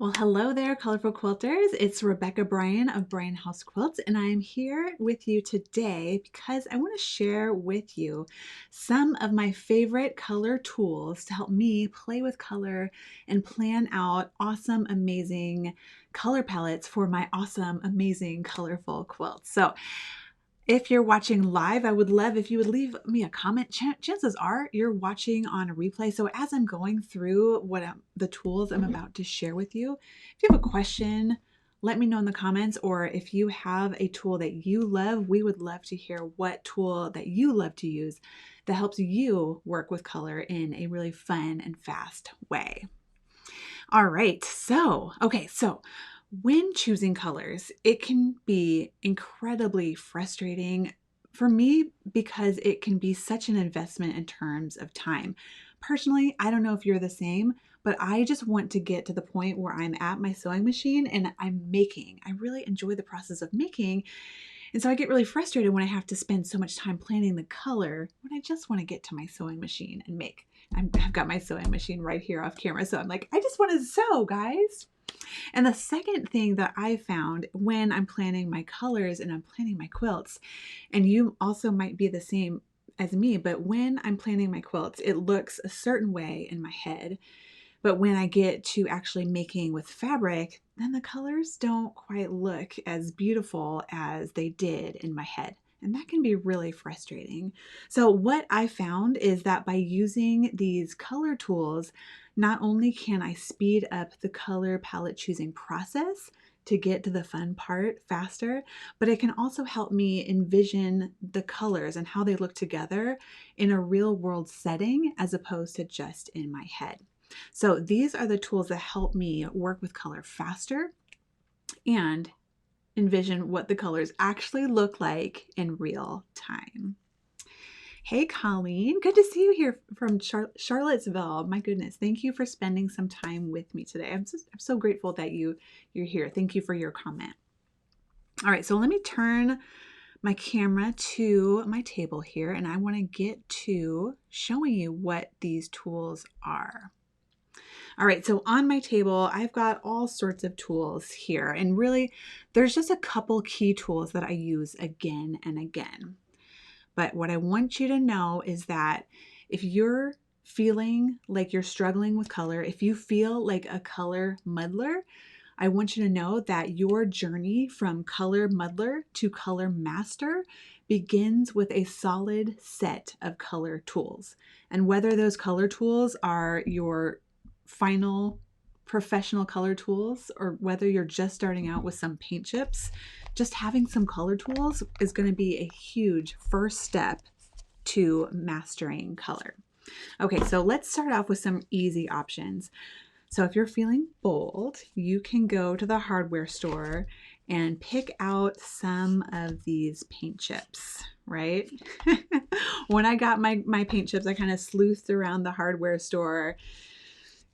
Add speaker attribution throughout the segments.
Speaker 1: Well, hello there, colorful quilters. It's Rebecca Bryan of Bryan House Quilts, and I'm here with you today because I want to share with you some of my favorite color tools to help me play with color and plan out awesome, amazing color palettes for my awesome, amazing, colorful quilts. So, if you're watching live, I would love if you would leave me a comment. Chances are you're watching on a replay. So as I'm going through the tools I'm about to share with you, if you have a question, let me know in the comments. Or if you have a tool that you love, we would love to hear what tool that you love to use that helps you work with color in a really fun and fast way. All right, so when choosing colors, it can be incredibly frustrating for me because it can be such an investment in terms of time. Personally, I don't know if you're the same, but I just want to get to the point where I'm at my sewing machine and I'm making. I really enjoy the process of making. And so I get really frustrated when I have to spend so much time planning the color when I just want to get to my sewing machine and make. I've got my sewing machine right here off camera. So I'm like, I just want to sew, guys. And the second thing that I found when I'm planning my colors and I'm planning my quilts, and you also might be the same as me, but when I'm planning my quilts, it looks a certain way in my head. But when I get to actually making with fabric, then the colors don't quite look as beautiful as they did in my head. And that can be really frustrating. So, what I found is that by using these color tools, not only can I speed up the color palette choosing process to get to the fun part faster, but it can also help me envision the colors and how they look together in a real world setting as opposed to just in my head. So these are the tools that help me work with color faster and envision what the colors actually look like in real time. Hey, Colleen, good to see you here from Charlottesville. My goodness, thank you for spending some time with me today. I'm so grateful that you're here. Thank you for your comment. All right, so let me turn my camera to my table here, and I want to get to showing you what these tools are. All right, so on my table, I've got all sorts of tools here, and really, there's just a couple key tools that I use again and again. But what I want you to know is that if you're feeling like you're struggling with color, if you feel like a color muddler, I want you to know that your journey from color muddler to color master begins with a solid set of color tools. And whether those color tools are your final professional color tools or whether you're just starting out with some paint chips, just having some color tools is going to be a huge first step to mastering color. Okay, so let's start off with some easy options. So if you're feeling bold, you can go to the hardware store and pick out some of these paint chips, right? When I got my paint chips, I kind of sleuthed around the hardware store.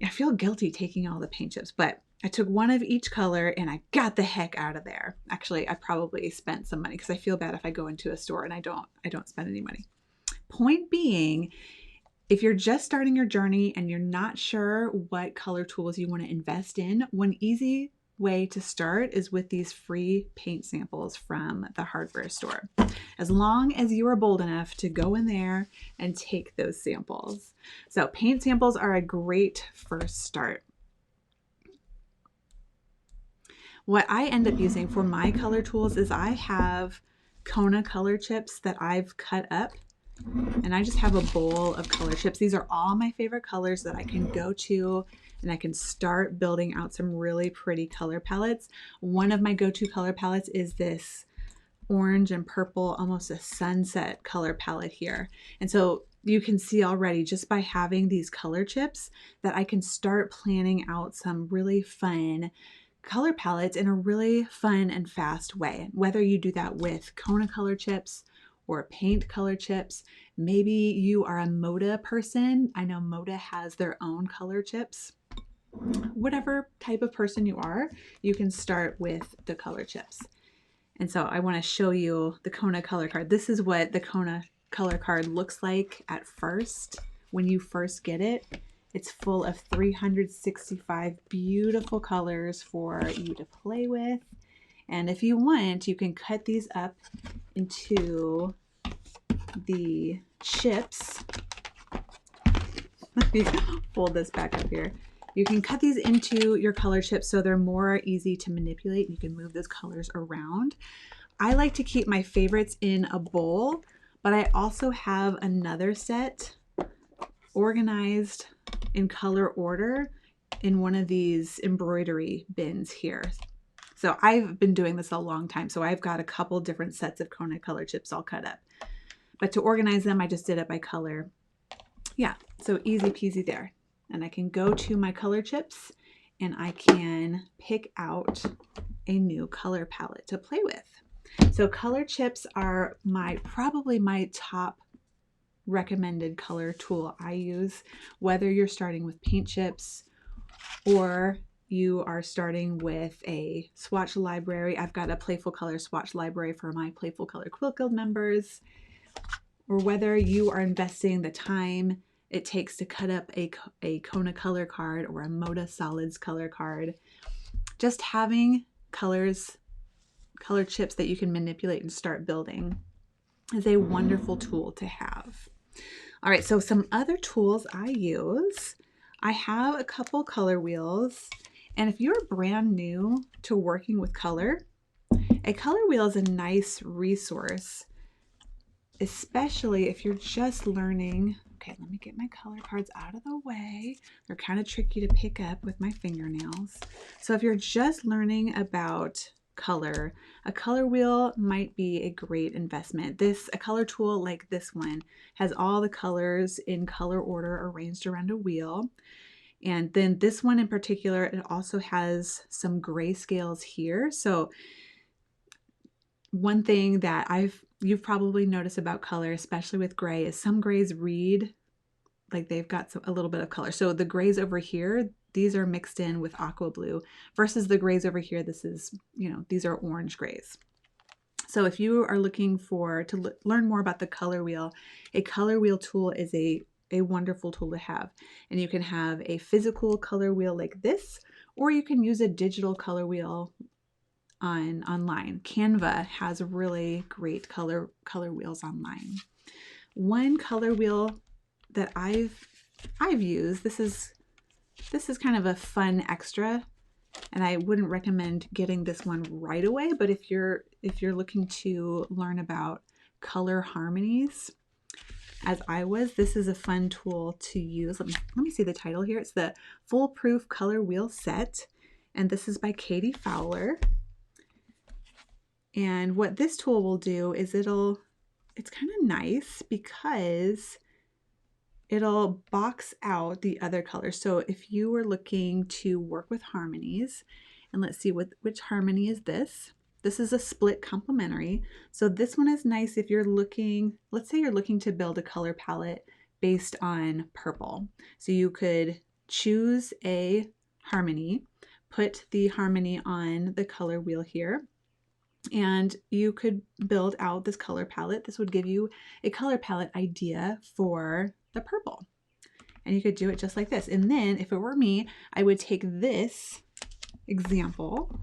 Speaker 1: I feel guilty taking all the paint chips, but I took one of each color and I got the heck out of there. Actually, I probably spent some money because I feel bad if I go into a store and I don't spend any money. Point being, if you're just starting your journey and you're not sure what color tools you want to invest in, one easy way to start is with these free paint samples from the hardware store. As long as you are bold enough to go in there and take those samples. So paint samples are a great first start. What I end up using for my color tools is I have Kona color chips that I've cut up, and I just have a bowl of color chips. These are all my favorite colors that I can go to and I can start building out some really pretty color palettes. One of my go-to color palettes is this orange and purple, almost a sunset color palette here. And so you can see already just by having these color chips that I can start planning out some really fun color palettes in a really fun and fast way. Whether you do that with Kona color chips or paint color chips, maybe you are a Moda person. I know Moda has their own color chips. Whatever type of person you are, you can start with the color chips. And so I want to show you the Kona color card. This is what the Kona color card looks like at first when you first get it. It's full of 365 beautiful colors for you to play with. And if you want, you can cut these up into the chips. Let me fold this back up here. You can cut these into your color chips so they're more easy to manipulate. You can move those colors around. I like to keep my favorites in a bowl, but I also have another set organized in color order in one of these embroidery bins here. So I've been doing this a long time, so I've got a couple different sets of Kona color chips all cut up. But to organize them, I just did it by color. Yeah, so easy peasy there. And I can go to my color chips and I can pick out a new color palette to play with. So color chips are probably my top recommended color tool I use, whether you're starting with paint chips or you are starting with a swatch library. I've got a Playful Color swatch library for my Playful Color Quilt Guild members, or whether you are investing the time it takes to cut up a Kona color card or a Moda Solids color card. Just having color chips that you can manipulate and start building is a wonderful tool to have. All right, so some other tools I use. I have a couple color wheels, and if you're brand new to working with color, a color wheel is a nice resource, especially if you're just learning. Okay, let me get my color cards out of the way. They're kind of tricky to pick up with my fingernails. So if you're just learning about color, a color wheel might be a great investment. A color tool like this one has all the colors in color order arranged around a wheel. And then this one in particular, it also has some grayscales here. So one thing that you've probably noticed about color, especially with gray, is some grays read like they've got a little bit of color. So the grays over here, these are mixed in with aqua blue, versus the grays over here, these are orange grays. So if you are looking to learn more about the color wheel, a color wheel tool is a wonderful tool to have. And you can have a physical color wheel like this, or you can use a digital color wheel online. Canva has really great color wheels online. One color wheel that I've used, this is kind of a fun extra, and I wouldn't recommend getting this one right away, but if you're looking to learn about color harmonies, as I was, this is a fun tool to use. Let me see the title here. It's the Foolproof Color Wheel Set, and this is by Katie Fowler. And what this tool will do is it's kind of nice because it'll box out the other colors. So if you were looking to work with harmonies, and let's see which harmony is this. This is a split complementary. So this one is nice if you're looking, let's say you're looking to build a color palette based on purple. So you could choose a harmony, put the harmony on the color wheel here, and you could build out this color palette. This would give you a color palette idea for the purple. And you could do it just like this. And then if it were me, I would take this example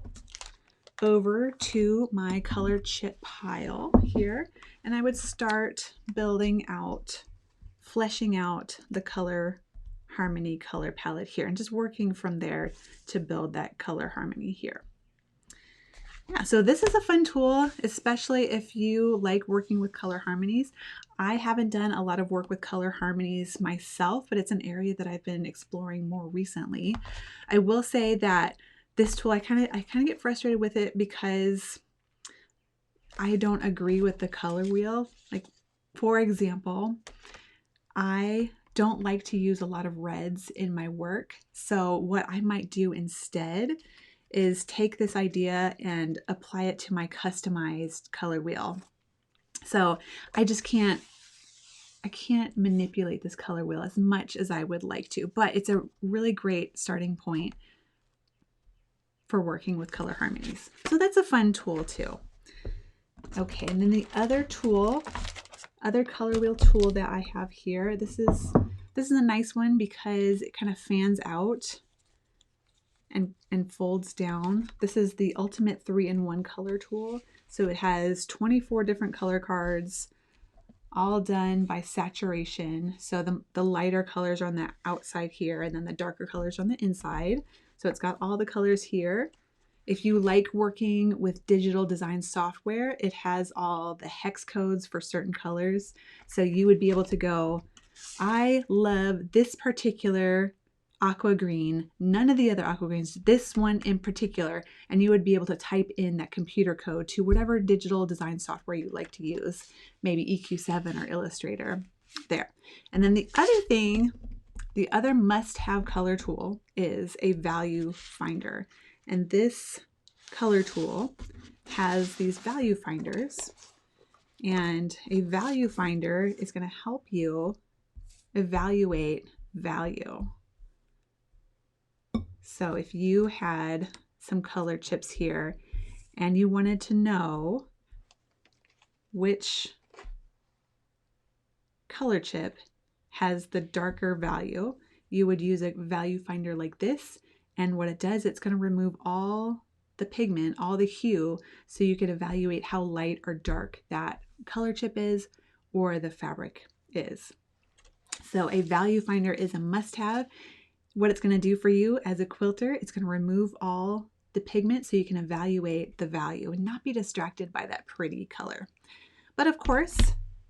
Speaker 1: over to my color chip pile here, and I would start fleshing out the color harmony color palette here, and just working from there to build that color harmony here. Yeah, so this is a fun tool, especially if you like working with color harmonies. I haven't done a lot of work with color harmonies myself, but it's an area that I've been exploring more recently. I will say that this tool, I kind of get frustrated with it because I don't agree with the color wheel. Like, for example, I don't like to use a lot of reds in my work. So what I might do instead is take this idea and apply it to my customized color wheel. So I can't manipulate this color wheel as much as I would like to, but it's a really great starting point for working with color harmonies. So that's a fun tool too. Okay, and then the other color wheel tool that I have here, this is This is a nice one because it kind of fans out and folds down. This is the Ultimate 3-in-1 color tool. So it has 24 different color cards, all done by saturation. So the lighter colors are on the outside here, and then the darker colors are on the inside. So it's got all the colors here. If you like working with digital design software, it has all the hex codes for certain colors. So you would be able to go, I love this particular aqua green, none of the other aqua greens, this one in particular, and you would be able to type in that computer code to whatever digital design software you like to use, maybe EQ7 or Illustrator. There. And then the other thing, the other must-have color tool is a value finder. And this color tool has these value finders, and a value finder is going to help you evaluate value. So if you had some color chips here and you wanted to know which color chip has the darker value, you would use a value finder like this. And what it does, it's going to remove all the pigment, all the hue, so you can evaluate how light or dark that color chip is or the fabric is. So a value finder is a must-have. What it's going to do for you as a quilter, it's going to remove all the pigment so you can evaluate the value and not be distracted by that pretty color. But of course,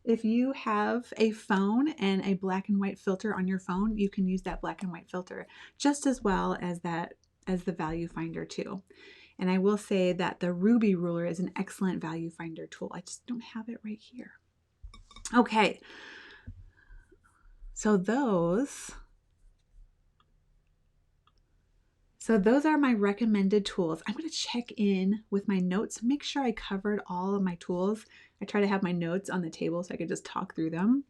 Speaker 1: if you have a phone and a black and white filter on your phone, you can use that black and white filter just as well as the value finder too. And I will say that the Ruby ruler is an excellent value finder tool. I just don't have it right here. Okay, so those are my recommended tools. I'm going to check in with my notes, make sure I covered all of my tools. I try to have my notes on the table so I could just talk through them.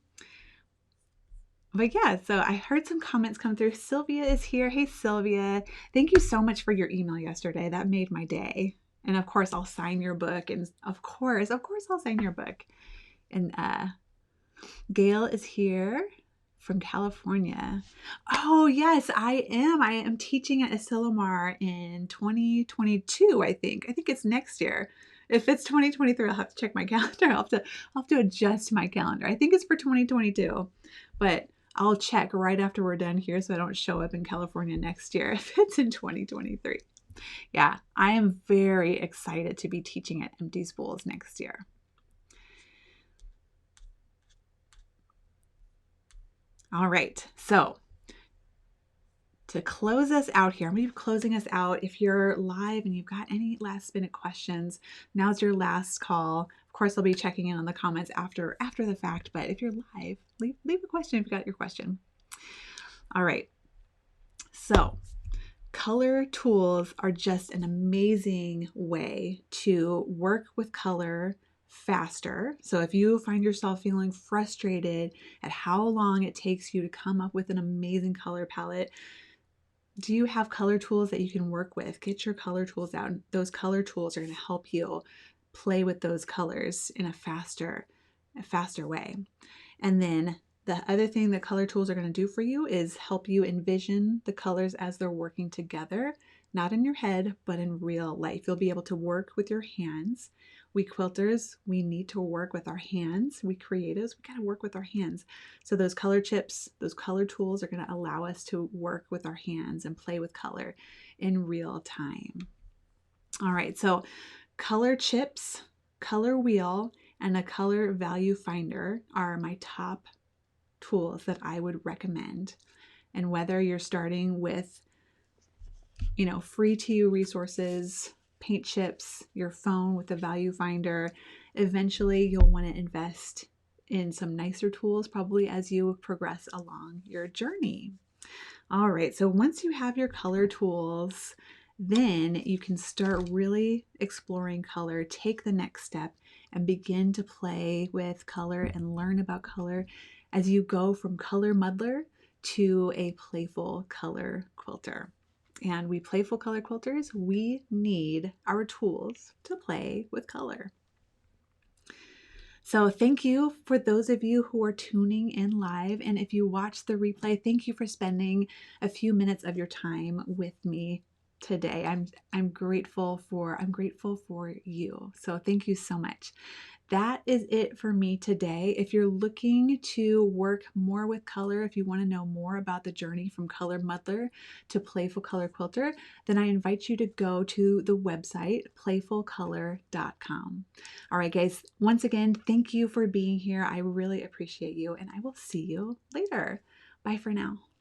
Speaker 1: But yeah, so I heard some comments come through. Sylvia is here. Hey, Sylvia. Thank you so much for your email yesterday. That made my day. And of course, I'll sign your book. And of course, I'll sign your book. And Gail is here from California. Oh, yes, I am. I am teaching at Asilomar in 2022, I think. I think it's next year. If it's 2023, I'll have to check my calendar. I'll have to adjust my calendar. I think it's for 2022, but I'll check right after we're done here so I don't show up in California next year if it's in 2023. Yeah, I am very excited to be teaching at Empty Spools next year. All right, so to close us out here, I'm going to be closing us out. If you're live and you've got any last minute questions, now's your last call. Of course, I'll be checking in on the comments after the fact, but if you're live, leave a question if you got your question. All right, so color tools are just an amazing way to work with color faster. So if you find yourself feeling frustrated at how long it takes you to come up with an amazing color palette, do you have color tools that you can work with? Get your color tools out. Those color tools are going to help you play with those colors in a faster way. And then the other thing that color tools are going to do for you is help you envision the colors as they're working together, not in your head, but in real life. You'll be able to work with your hands. We quilters, we need to work with our hands. We creatives, we got to work with our hands. So those color chips, those color tools are going to allow us to work with our hands and play with color in real time. All right, so color chips, color wheel, and a color value finder are my top tools that I would recommend. And whether you're starting with, free to you resources, paint chips, your phone with a value finder, eventually you'll want to invest in some nicer tools probably as you progress along your journey. All right, so once you have your color tools, then you can start really exploring color, take the next step, and begin to play with color and learn about color as you go from color muddler to a playful color quilter. And we playful color quilters, we need our tools to play with color. So thank you for those of you who are tuning in live. And if you watch the replay, thank you for spending a few minutes of your time with me today. I'm grateful for you. So thank you so much. That is it for me today. If you're looking to work more with color, if you want to know more about the journey from Color Muddler to Playful Color Quilter, then I invite you to go to the website playfulcolor.com. All right, guys, once again, thank you for being here. I really appreciate you, and I will see you later. Bye for now.